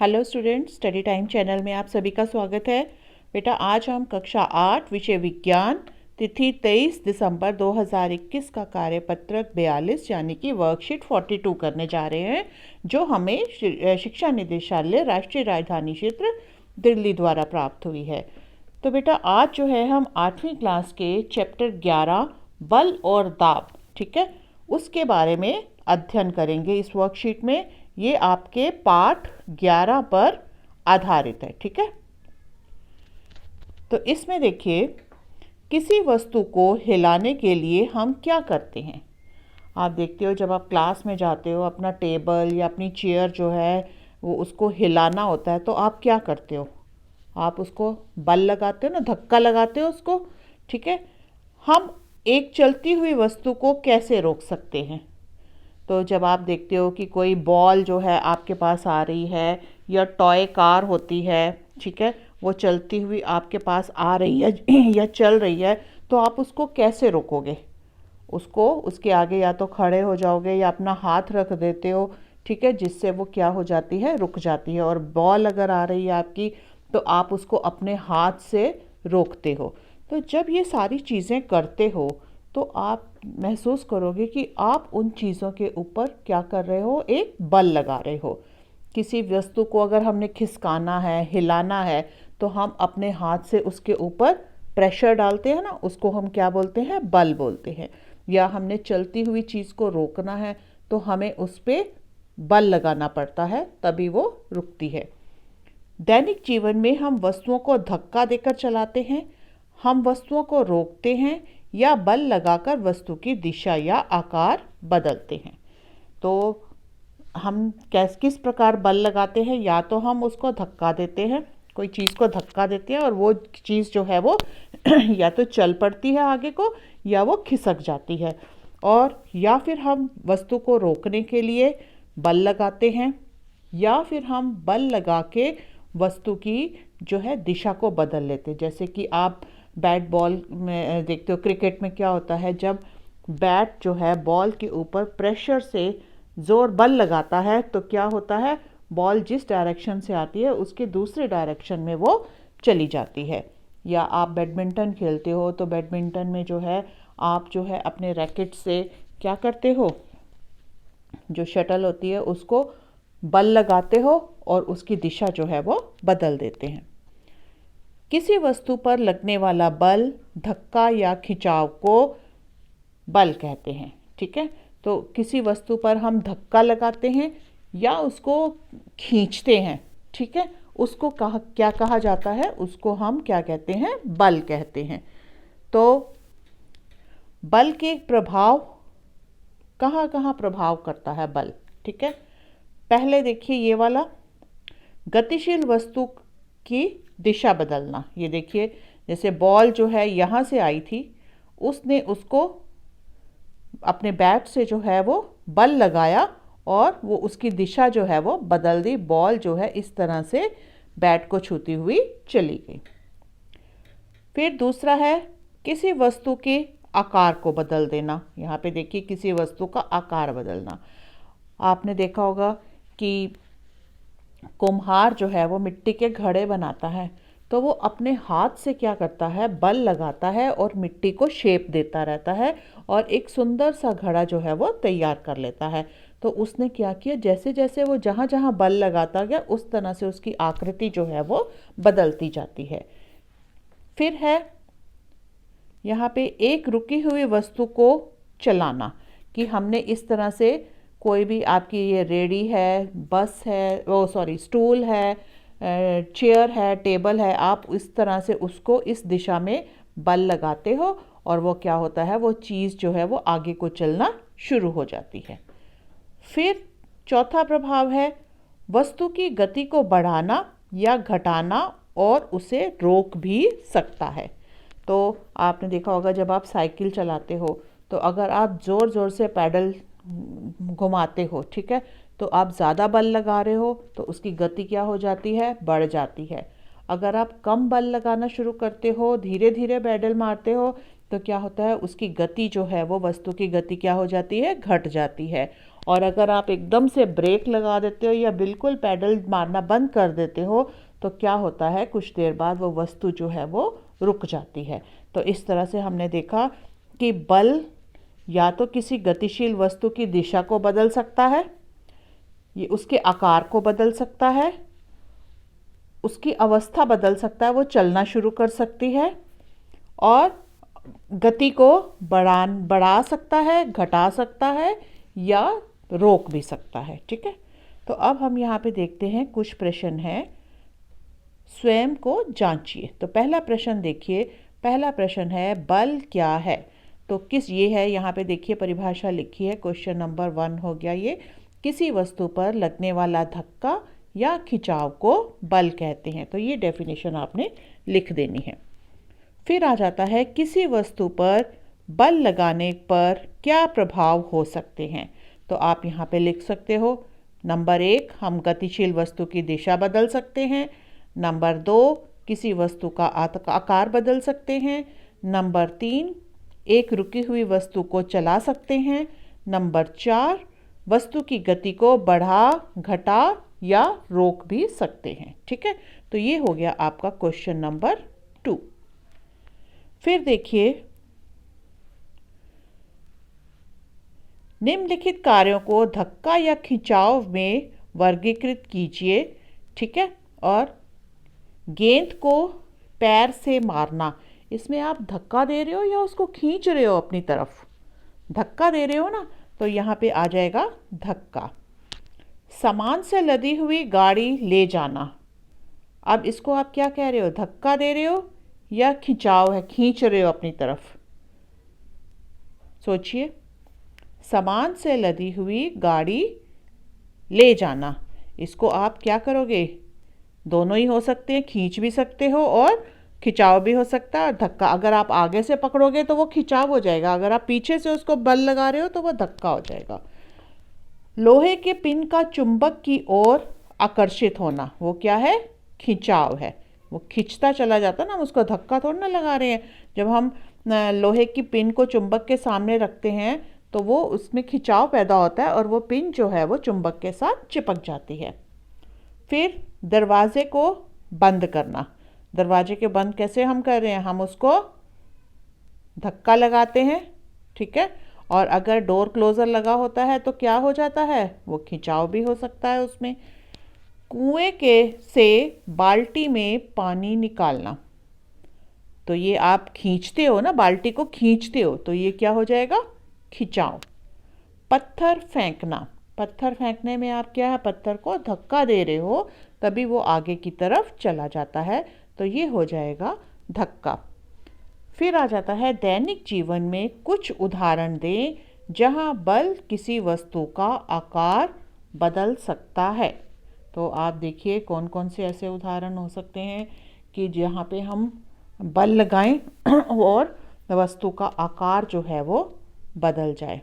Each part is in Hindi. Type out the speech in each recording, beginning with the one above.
Hello students, study time channel में आप सभी का स्वागत है। बेटा, आज हम कक्षा 8 विषय विज्ञान तिथि 23 दिसंबर 2021 का कार्यपत्रक 42 यानी कि वर्कशीट 42 करने जा रहे हैं, जो हमें शिक्षा निदेशालय राष्ट्रीय राजधानी क्षेत्र दिल्ली द्वारा प्राप्त हुई है। तो बेटा, आज जो है हम 8वीं क्लास के चैप्टर 11 बल और दाब, ठीक है, उसके बारे में अध्ययन करेंगे इस वर्कशीट में। ये आपके पाठ 11 पर आधारित है, ठीक है। तो इसमें देखिए, किसी वस्तु को हिलाने के लिए हम क्या करते हैं। आप देखते हो, जब आप क्लास में जाते हो, अपना टेबल या अपनी चेयर जो है वो उसको हिलाना होता है, तो आप क्या करते हो? आप उसको बल लगाते हो ना, धक्का लगाते हो उसको, ठीक है। हम एक चलती हुई वस्तु को कैसे रोक सकते हैं? तो जब आप देखते हो कि कोई बॉल जो है आपके पास आ रही है, या टॉय कार होती है, ठीक है, वो चलती हुई आपके पास आ रही है या चल रही है, तो आप उसको कैसे रोकोगे? उसको उसके आगे या तो खड़े हो जाओगे या अपना हाथ रख देते हो, ठीक है, जिससे वो क्या हो जाती है, रुक जाती है। और बॉल अगर आ रही है आपकी, तो आप उसको अपने हाथ से रोकते हो। तो जब ये सारी चीज़ें करते हो, तो आप महसूस करोगे कि आप उन चीज़ों के ऊपर क्या कर रहे हो, एक बल लगा रहे हो। किसी वस्तु को अगर हमने खिसकाना है, हिलाना है, तो हम अपने हाथ से उसके ऊपर प्रेशर डालते हैं ना, उसको हम क्या बोलते हैं, बल बोलते हैं। या हमने चलती हुई चीज़ को रोकना है, तो हमें उस पर बल लगाना पड़ता है, तभी वो रुकती है। दैनिक जीवन में हम वस्तुओं को धक्का देकर चलाते हैं, हम वस्तुओं को रोकते हैं, या बल लगाकर वस्तु की दिशा या आकार बदलते हैं। तो हम किस प्रकार बल लगाते हैं? या तो हम उसको धक्का देते हैं, कोई चीज़ को धक्का देते हैं और वो चीज़ जो है वो या तो चल पड़ती है आगे को, या वो खिसक जाती है। और या फिर हम वस्तु को रोकने के लिए बल लगाते हैं, या फिर हम बल लगा के वस्तु की जो है दिशा को बदल लेते हैं। जैसे कि आप बैट बॉल में देखते हो, क्रिकेट में क्या होता है, जब बैट जो है बॉल के ऊपर प्रेशर से जोर बल लगाता है, तो क्या होता है, बॉल जिस डायरेक्शन से आती है उसके दूसरे डायरेक्शन में वो चली जाती है। या आप बैडमिंटन खेलते हो, तो बैडमिंटन में जो है आप जो है अपने रैकेट से क्या करते हो, जो शटल होती है उसको बल लगाते हो और उसकी दिशा जो है वो बदल देते हैं। किसी वस्तु पर लगने वाला बल, धक्का या खिंचाव को बल कहते हैं, ठीक है। तो किसी वस्तु पर हम धक्का लगाते हैं या उसको खींचते हैं, ठीक है, उसको क्या कहा जाता है, उसको हम क्या कहते हैं, बल कहते हैं। तो बल के प्रभाव, कहाँ कहाँ प्रभाव करता है बल, ठीक है। पहले देखिए ये वाला, गतिशील वस्तु की दिशा बदलना। ये देखिए, जैसे बॉल जो है यहाँ से आई थी, उसने उसको अपने बैट से जो है वो बल लगाया और वो उसकी दिशा जो है वो बदल दी। बॉल जो है इस तरह से बैट को छूती हुई चली गई। फिर दूसरा है किसी वस्तु के आकार को बदल देना। यहाँ पे देखिए, किसी वस्तु का आकार बदलना। आपने देखा होगा कि कुम्हार जो है वो मिट्टी के घड़े बनाता है, तो वो अपने हाथ से क्या करता है, बल लगाता है और मिट्टी को शेप देता रहता है और एक सुंदर सा घड़ा जो है वो तैयार कर लेता है। तो उसने क्या किया, जैसे जैसे वो जहाँ जहाँ बल लगाता गया, उस तरह से उसकी आकृति जो है वो बदलती जाती है। फिर है यहाँ पे एक रुकी हुई वस्तु को चलाना, कि हमने इस तरह से कोई भी, आपकी ये रेडी है, बस है, वो सॉरी स्टूल है, चेयर है, टेबल है, आप इस तरह से उसको इस दिशा में बल लगाते हो और वो क्या होता है, वो चीज़ जो है वो आगे को चलना शुरू हो जाती है। फिर चौथा प्रभाव है वस्तु की गति को बढ़ाना या घटाना और उसे रोक भी सकता है। तो आपने देखा होगा, जब आप साइकिल चलाते हो, तो अगर आप ज़ोर ज़ोर से पैडल घुमाते हो, ठीक है, तो आप ज़्यादा बल लगा रहे हो, तो उसकी गति क्या हो जाती है, बढ़ जाती है। अगर आप कम बल लगाना शुरू करते हो, धीरे धीरे पैडल मारते हो, तो क्या होता है, उसकी गति जो है वो, वस्तु की गति क्या हो जाती है, घट जाती है। और अगर आप एकदम से ब्रेक लगा देते हो या बिल्कुल पैडल मारना बंद कर देते हो तो क्या होता है, कुछ देर बाद वो वस्तु जो है वो रुक जाती है। तो इस तरह से हमने देखा कि बल या तो किसी गतिशील वस्तु की दिशा को बदल सकता है, ये उसके आकार को बदल सकता है, उसकी अवस्था बदल सकता है, वो चलना शुरू कर सकती है, और गति को बढ़ा सकता है, घटा सकता है या रोक भी सकता है। ठीक है, तो अब हम यहाँ पे देखते हैं कुछ प्रश्न हैं, स्वयं को जांचिए। तो पहला प्रश्न देखिए, पहला प्रश्न है बल क्या है। तो किस, ये है यहाँ पे देखिए परिभाषा लिखी है, क्वेश्चन नंबर 1 हो गया ये। किसी वस्तु पर लगने वाला धक्का या खिंचाव को बल कहते हैं। तो ये डेफिनेशन आपने लिख देनी है। फिर आ जाता है किसी वस्तु पर बल लगाने पर क्या प्रभाव हो सकते हैं। तो आप यहाँ पे लिख सकते हो, नंबर 1 हम गतिशील वस्तु की दिशा बदल सकते हैं, नंबर 2 किसी वस्तु का आकार बदल सकते हैं, नंबर 3 एक रुकी हुई वस्तु को चला सकते हैं, नंबर 4 वस्तु की गति को बढ़ा, घटा या रोक भी सकते हैं। ठीक है, तो ये हो गया आपका क्वेश्चन नंबर 2। फिर देखिए, निम्नलिखित कार्यों को धक्का या खिंचाव में वर्गीकृत कीजिए। ठीक है, और गेंद को पैर से मारना, इसमें आप धक्का दे रहे हो या उसको खींच रहे हो अपनी तरफ, धक्का दे रहे हो ना, तो यहाँ पे आ जाएगा धक्का। सामान से लदी हुई गाड़ी ले जाना, अब इसको आप क्या कह रहे हो, धक्का दे रहे हो या खिंचाव है, खींच रहे हो अपनी तरफ। सोचिए, सामान से लदी हुई गाड़ी ले जाना, इसको आप क्या करोगे, दोनों ही हो सकते हैं, खींच भी सकते हो और खिंचाव भी हो सकता है। और धक्का, अगर आप आगे से पकड़ोगे तो वो खिंचाव हो जाएगा, अगर आप पीछे से उसको बल लगा रहे हो तो वो धक्का हो जाएगा। लोहे के पिन का चुंबक की ओर आकर्षित होना, वो क्या है, खिंचाव है, वो खिंचता चला जाता ना, हम उसको धक्का थोड़ा ना लगा रहे हैं। जब हम लोहे की पिन को चुंबक के सामने रखते हैं तो वो उसमें खिंचाव पैदा होता है और वो पिन जो है वो चुंबक के साथ चिपक जाती है। फिर दरवाजे को बंद करना, दरवाजे के बंद कैसे हम कर रहे हैं, हम उसको धक्का लगाते हैं। ठीक है, और अगर डोर क्लोजर लगा होता है तो क्या हो जाता है, वो खिंचाव भी हो सकता है उसमें। कुएं के से बाल्टी में पानी निकालना, तो ये आप खींचते हो ना, बाल्टी को खींचते हो, तो ये क्या हो जाएगा, खिंचाव। पत्थर फेंकना, पत्थर फेंकने में आप क्या है, पत्थर को धक्का दे रहे हो तभी वो आगे की तरफ चला जाता है, तो ये हो जाएगा धक्का। फिर आ जाता है दैनिक जीवन में कुछ उदाहरण दें जहां बल किसी वस्तु का आकार बदल सकता है। तो आप देखिए कौन कौन से ऐसे उदाहरण हो सकते हैं कि जहाँ पे हम बल लगाएं और वस्तु का आकार जो है वो बदल जाए।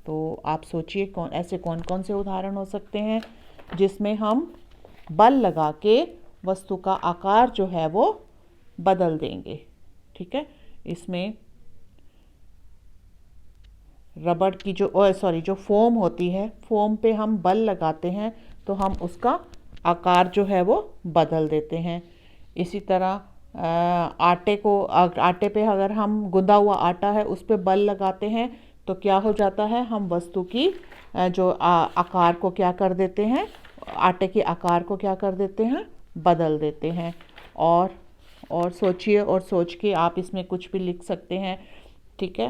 तो आप सोचिए कौन कौन से उदाहरण हो सकते हैं जिसमें हम बल लगा के वस्तु का आकार जो है वो बदल देंगे। ठीक है, इसमें रबड़ की जो फोम होती है, फोम पे हम बल लगाते हैं तो हम उसका आकार जो है वो बदल देते हैं। इसी तरह आटे पे अगर हम गुंदा हुआ आटा है उस पर बल लगाते हैं तो क्या हो जाता है, हम वस्तु की जो आकार को क्या कर देते हैं, आटे के आकार को क्या कर देते हैं, बदल देते हैं। और सोचिए, और सोच के आप इसमें कुछ भी लिख सकते हैं। ठीक है,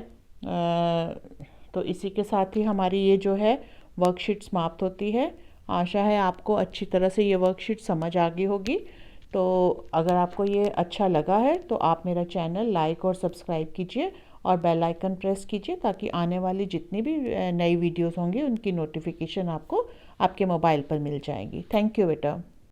तो इसी के साथ ही हमारी ये जो है वर्कशीट समाप्त होती है। आशा है आपको अच्छी तरह से ये वर्कशीट समझ आ गई होगी। तो अगर आपको ये अच्छा लगा है तो आप मेरा चैनल लाइक और सब्सक्राइब कीजिए और बेल आइकन प्रेस कीजिए ताकि आने वाली जितनी भी नई वीडियोस होंगी उनकी नोटिफिकेशन आपको आपके मोबाइल पर मिल जाएगी। थैंक यू बेटा।